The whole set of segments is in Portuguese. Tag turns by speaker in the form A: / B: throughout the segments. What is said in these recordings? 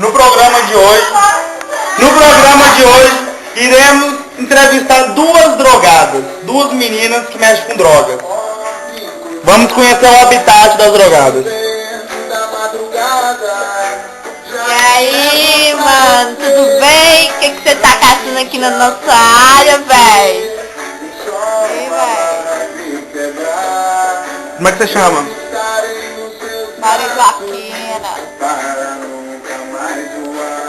A: No programa de hoje, iremos entrevistar duas drogadas, duas meninas que mexem com drogas. Vamos conhecer o habitat das drogadas.
B: E aí, mano, tudo bem? O que você tá caçando aqui na nossa área, véi?
A: Como é que você chama?
B: Maria Joaquina.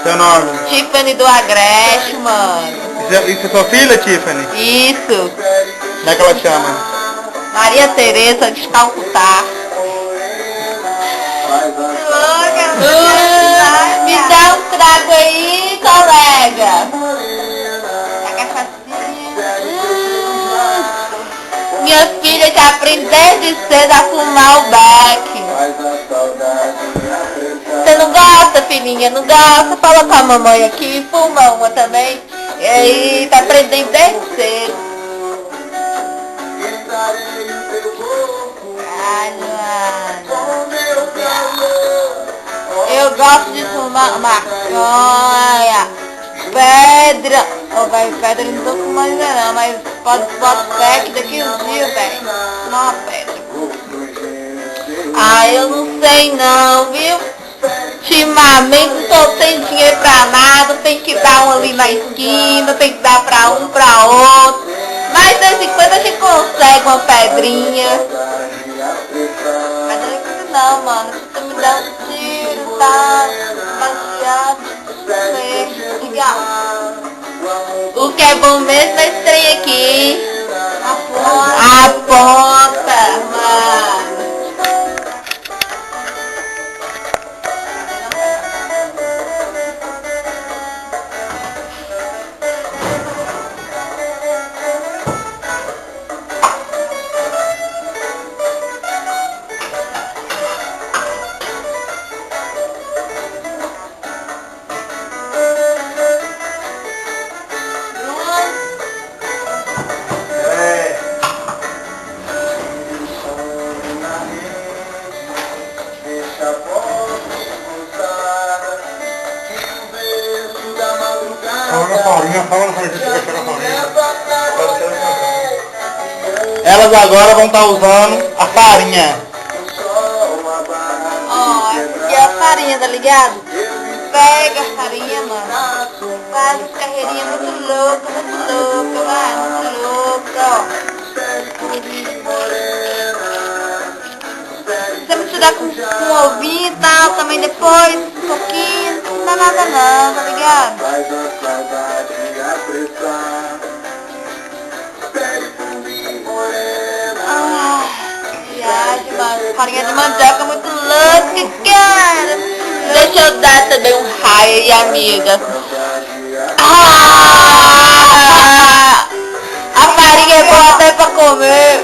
A: Seu nome?
B: Tiffany do Agreste, mano.
A: Isso é sua filha, Tiffany?
B: Isso.
A: Como é que ela chama?
B: Maria Tereza de Calcutá. Me dá um trago aí, colega. A cachaçinha. Minha filha já aprende desde cedo a fumar o beck. Você não gosta, filhinha? Não gosta? Fala com a mamãe aqui, fuma uma também. E aí, tá aprendendo desde cedo. Eu gosto de fumar maconha, pedra. Ô, velho, pedra eu não tô fumando ainda não, mas pode fé que daqui uns dias, velho, fumar uma pedra. Ah, eu não sei não, viu? Ultimamente não tô sem dinheiro pra nada, tem que dar um ali na esquina, tem que dar pra um, pra outro. Mas de vez em quando a gente consegue uma pedrinha. Mas não, mano, você me dá um tiro, tá demasiado legal. O que é bom mesmo é esse trem aqui. A ponta, mano.
A: Elas agora vão estar usando a farinha.
B: Ó, essa aqui é a farinha, tá ligado? Pega a farinha, mano. Faz carreirinha muito louca, mano. Muito louca, ó. Você misturar com ovinho e tal, também depois, um pouquinho, não dá nada não, tá ligado? Ah, viagem, mano. Farinha de mandioca muito louca, cara. Deixa eu dar também um raio aí, amiga. Ah, a farinha é boa até pra comer.